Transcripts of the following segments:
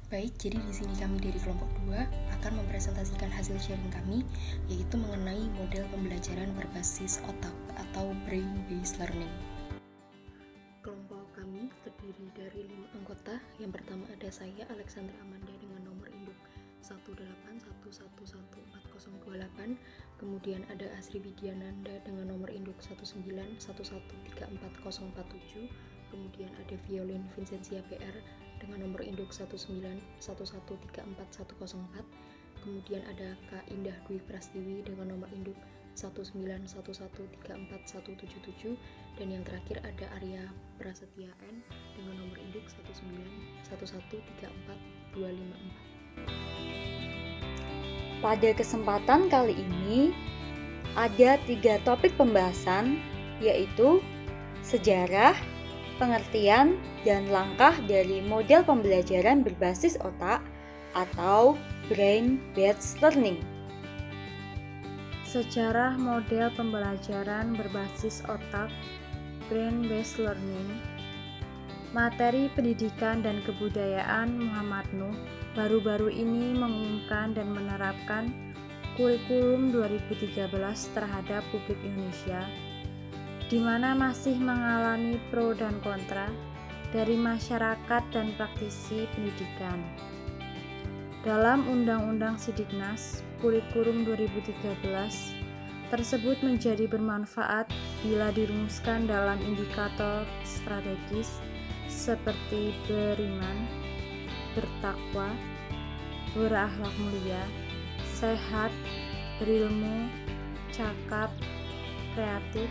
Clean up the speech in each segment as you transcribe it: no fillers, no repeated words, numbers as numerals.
Baik, jadi di sini kami dari kelompok 2 akan mempresentasikan hasil sharing kami, yaitu mengenai model pembelajaran berbasis otak atau brain based learning. Kelompok kami terdiri dari 5 anggota. Yang pertama ada saya, Alexandra Amanda, dengan nomor induk 181114028. Kemudian ada Asri Widyananda dengan nomor induk 191134047. Kemudian ada Violin Vincentia PR dengan nomor induk 191134104. Kemudian ada Kak Indah Dwi Prastiwi dengan nomor induk 191134177. Dan yang terakhir ada Arya Prasetya N dengan nomor induk 191134254. Pada kesempatan kali ini ada 3 topik pembahasan, yaitu sejarah, pengertian, dan langkah dari model pembelajaran berbasis otak atau brain based learning. Sejarah model pembelajaran berbasis otak brain based learning. Materi Pendidikan dan Kebudayaan Muhammad Nuh baru-baru ini mengumumkan dan menerapkan kurikulum 2013 terhadap publik Indonesia, di mana masih mengalami pro dan kontra dari masyarakat dan praktisi pendidikan. Dalam Undang-Undang Sidiknas, kurikulum 2013 tersebut menjadi bermanfaat bila dirumuskan dalam indikator strategis seperti beriman, bertakwa, berakhlak mulia, sehat, berilmu, cakap, kreatif,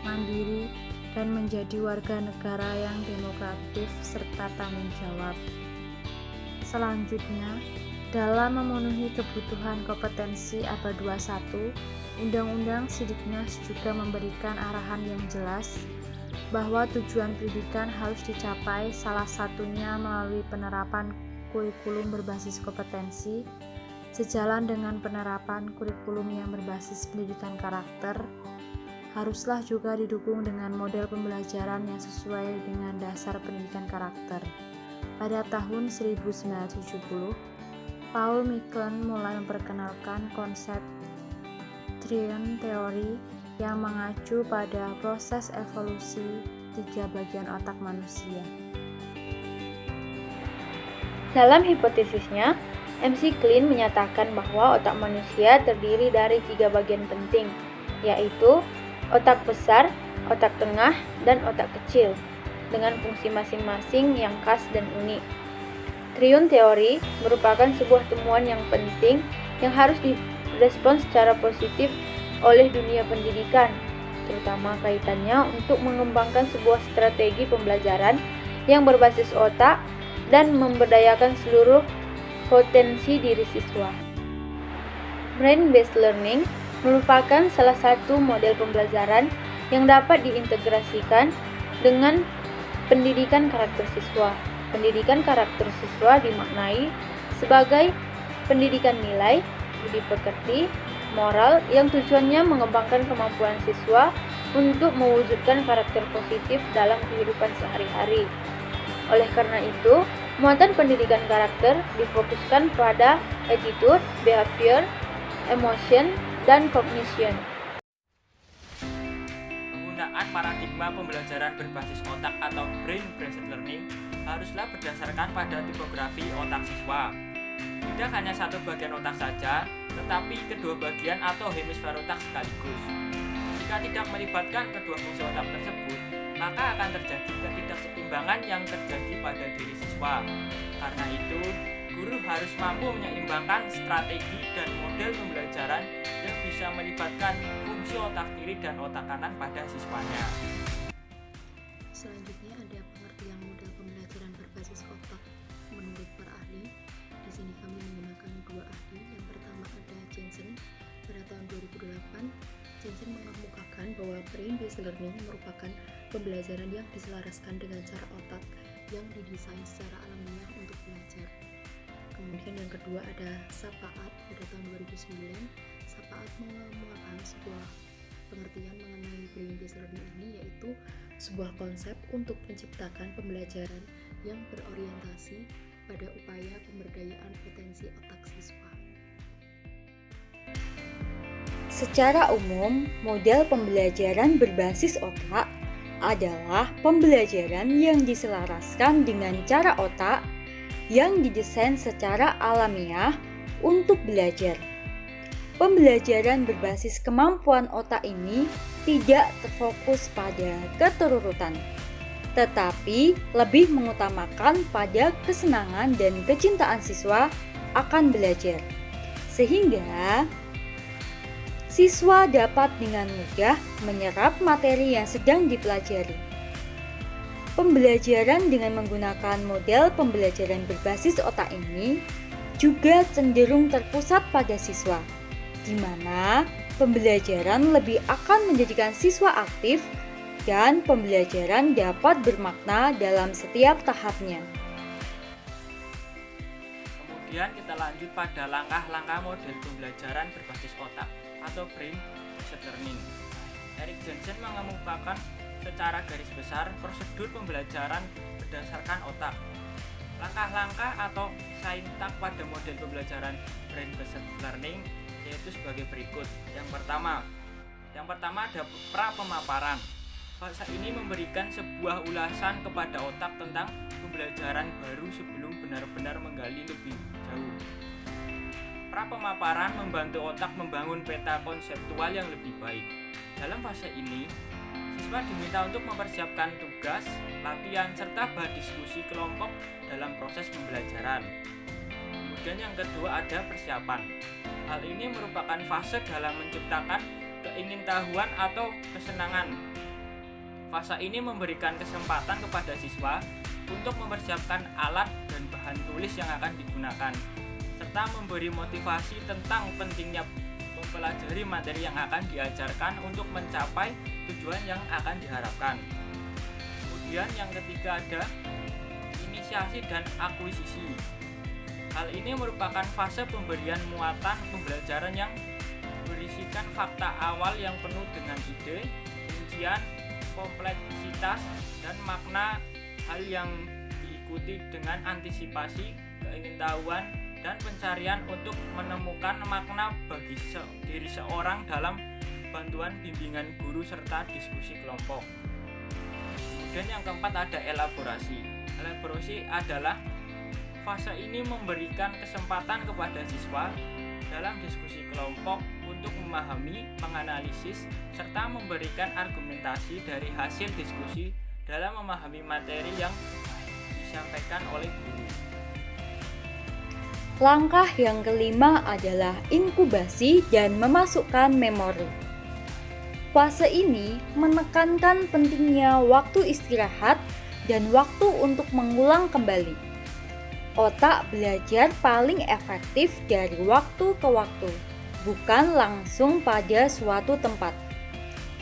mandiri, dan menjadi warga negara yang demokratis serta tanggung jawab. Selanjutnya, dalam memenuhi kebutuhan kompetensi abad 21, Undang-Undang Sidiknas juga memberikan arahan yang jelas bahwa tujuan pendidikan harus dicapai salah satunya melalui penerapan kurikulum berbasis kompetensi, sejalan dengan penerapan kurikulum yang berbasis pendidikan karakter, haruslah juga didukung dengan model pembelajaran yang sesuai dengan dasar pendidikan karakter. Pada tahun 1970, Paul Miken mulai memperkenalkan konsep Triune Theory yang mengacu pada proses evolusi 3 bagian otak manusia. Dalam hipotesisnya, MC Klein menyatakan bahwa otak manusia terdiri dari 3 bagian penting, yaitu otak besar, otak tengah, dan otak kecil, dengan fungsi masing-masing yang khas dan unik. Triune Theory merupakan sebuah temuan yang penting yang harus direspons secara positif oleh dunia pendidikan, terutama kaitannya untuk mengembangkan sebuah strategi pembelajaran yang berbasis otak dan memberdayakan seluruh potensi diri siswa. Brain-based learning merupakan salah satu model pembelajaran yang dapat diintegrasikan dengan pendidikan karakter siswa. Pendidikan karakter siswa dimaknai sebagai pendidikan nilai, budi pekerti, moral yang tujuannya mengembangkan kemampuan siswa untuk mewujudkan karakter positif dalam kehidupan sehari-hari. Oleh karena itu, muatan pendidikan karakter difokuskan pada attitude, behavior, emotion, dan cognition. Penggunaan paradigma pembelajaran berbasis otak atau brain-based learning haruslah berdasarkan pada tipografi otak siswa. Tidak hanya satu bagian otak saja, tetapi kedua bagian atau hemisfer otak sekaligus. Jika tidak melibatkan kedua fungsi otak tersebut, maka akan terjadi ketidakseimbangan yang terjadi pada diri siswa. Karena itu, guru harus mampu menyeimbangkan strategi dan model pembelajaran yang bisa melibatkan fungsi otak kiri dan otak kanan pada siswanya. Selanjutnya ada pengertian model pembelajaran berbasis otak menurut para ahli. Di sini kami menggunakan 2 ahli. Yang pertama ada Jensen. Pada tahun 2008, Jensen mengemukakan bahwa brain-based learning merupakan pembelajaran yang diselaraskan dengan cara otak yang didesain secara alamiah untuk belajar. Kemudian yang kedua ada Sapaat. Pada tahun 2009, Sapaat mengemukakan sebuah pengertian mengenai brain-based learning ini, yaitu sebuah konsep untuk menciptakan pembelajaran yang berorientasi pada upaya pemberdayaan potensi otak siswa. Secara umum, model pembelajaran berbasis otak adalah pembelajaran yang diselaraskan dengan cara otak yang didesain secara alamiah untuk belajar. Pembelajaran berbasis kemampuan otak ini tidak terfokus pada keterurutan, tetapi lebih mengutamakan pada kesenangan dan kecintaan siswa akan belajar, sehingga siswa dapat dengan mudah menyerap materi yang sedang dipelajari. Pembelajaran dengan menggunakan model pembelajaran berbasis otak ini juga cenderung terpusat pada siswa, di mana pembelajaran lebih akan menjadikan siswa aktif dan pembelajaran dapat bermakna dalam setiap tahapnya. Kemudian kita lanjut pada langkah-langkah model pembelajaran berbasis otak atau brain-based learning. Erik Jensen mengemukakan secara garis besar prosedur pembelajaran berdasarkan otak. Langkah-langkah atau sintak pada model pembelajaran brain-based learning yaitu sebagai berikut. Yang pertama ada pra-pemaparan. Fase ini memberikan sebuah ulasan kepada otak tentang pembelajaran baru sebelum benar-benar menggali lebih jauh. Pra-pemaparan membantu otak membangun peta konseptual yang lebih baik. Dalam fase ini, siswa diminta untuk mempersiapkan tugas, latihan, serta berdiskusi kelompok dalam proses pembelajaran. Kemudian yang kedua ada persiapan. Hal ini merupakan fase dalam menciptakan keingintahuan atau kesenangan. Fase ini memberikan kesempatan kepada siswa untuk mempersiapkan alat dan bahan tulis yang akan digunakan, serta memberi motivasi tentang pentingnya mempelajari materi yang akan diajarkan untuk mencapai tujuan yang akan diharapkan. Kemudian yang ketiga ada inisiasi dan akuisisi. Hal ini merupakan fase pemberian muatan pembelajaran yang berisikan fakta awal yang penuh dengan ide, rincian, kompleksitas, dan makna, hal yang diikuti dengan antisipasi, keingintahuan, dan pencarian untuk menemukan makna bagi diri seorang dalam bantuan bimbingan guru serta diskusi kelompok. Kemudian yang keempat ada elaborasi. Elaborasi adalah fase ini memberikan kesempatan kepada siswa dalam diskusi kelompok untuk memahami, menganalisis, serta memberikan argumentasi dari hasil diskusi dalam memahami materi yang disampaikan oleh guru. Langkah yang kelima adalah inkubasi dan memasukkan memori. Fase ini menekankan pentingnya waktu istirahat dan waktu untuk mengulang kembali. Otak belajar paling efektif dari waktu ke waktu, bukan langsung pada suatu tempat.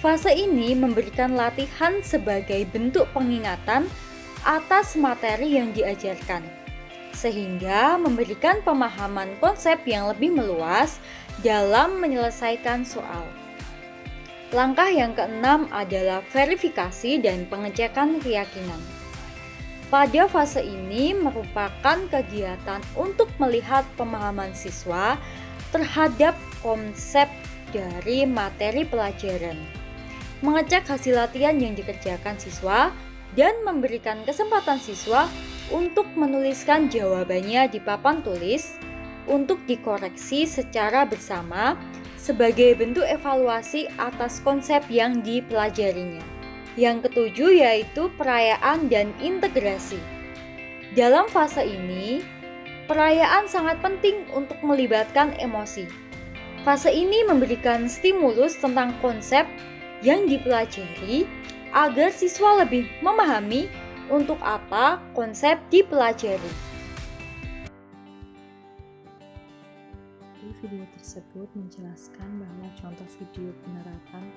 Fase ini memberikan latihan sebagai bentuk pengingatan atas materi yang diajarkan, sehingga memberikan pemahaman konsep yang lebih meluas dalam menyelesaikan soal. Langkah yang keenam adalah verifikasi dan pengecekan keyakinan. Pada fase ini merupakan kegiatan untuk melihat pemahaman siswa terhadap konsep dari materi pelajaran, mengecek hasil latihan yang dikerjakan siswa, dan memberikan kesempatan siswa untuk menuliskan jawabannya di papan tulis untuk dikoreksi secara bersama sebagai bentuk evaluasi atas konsep yang dipelajarinya. Yang ketujuh yaitu perayaan dan integrasi. Dalam fase ini, perayaan sangat penting untuk melibatkan emosi. Fase ini memberikan stimulus tentang konsep yang dipelajari agar siswa lebih memahami untuk apa konsep dipelajari. Di video tersebut menjelaskan bahwa contoh video penerapan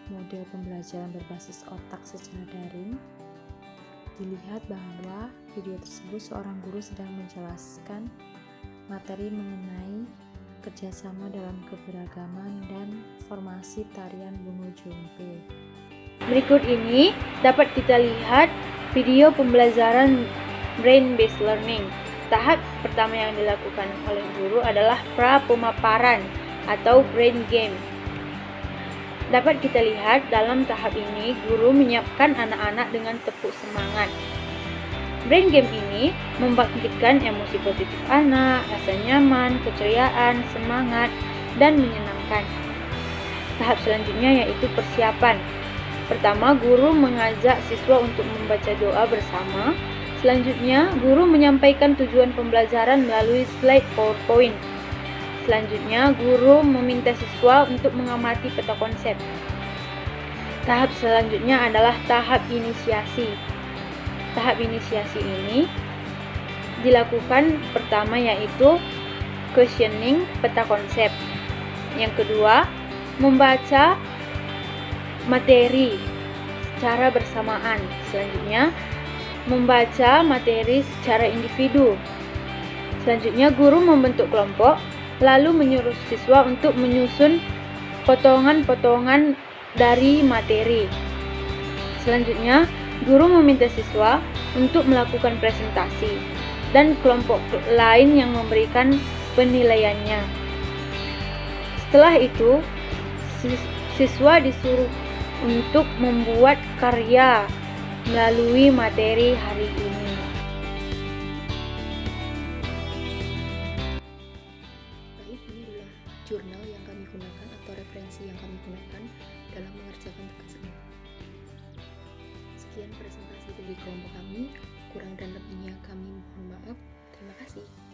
model pembelajaran berbasis otak secara daring. Dilihat bahwa video tersebut seorang guru sedang menjelaskan materi mengenai kerjasama dalam keberagaman dan formasi tarian Bungo Jompe. Berikut ini dapat kita lihat video pembelajaran brain-based learning Tahap pertama yang dilakukan oleh guru adalah pra-pemaparan atau brain game. Dapat kita lihat dalam tahap ini guru menyiapkan anak-anak dengan tepuk semangat. Brain game ini membangkitkan emosi positif anak, rasa nyaman, keceriaan, semangat, dan menyenangkan. Tahap selanjutnya yaitu persiapan. Pertama, guru mengajak siswa untuk membaca doa bersama. Selanjutnya, guru menyampaikan tujuan pembelajaran melalui slide PowerPoint. Selanjutnya, guru meminta siswa untuk mengamati peta konsep. Tahap selanjutnya adalah tahap inisiasi. Tahap inisiasi ini dilakukan pertama yaitu questioning peta konsep. Yang kedua, membaca materi secara bersamaan. Selanjutnya, membaca materi secara individu. Selanjutnya, guru membentuk kelompok, lalu menyuruh siswa untuk menyusun potongan-potongan dari materi. Selanjutnya, guru meminta siswa untuk melakukan presentasi dan kelompok lain yang memberikan penilaiannya. Setelah itu, siswa disuruh untuk membuat karya melalui materi hari ini. Baik, ini adalah jurnal yang kami gunakan atau referensi yang kami gunakan dalam mengerjakan tugas ini. Sekian presentasi dari kelompok kami, kurang dan lebihnya kami mohon maaf. Terima kasih.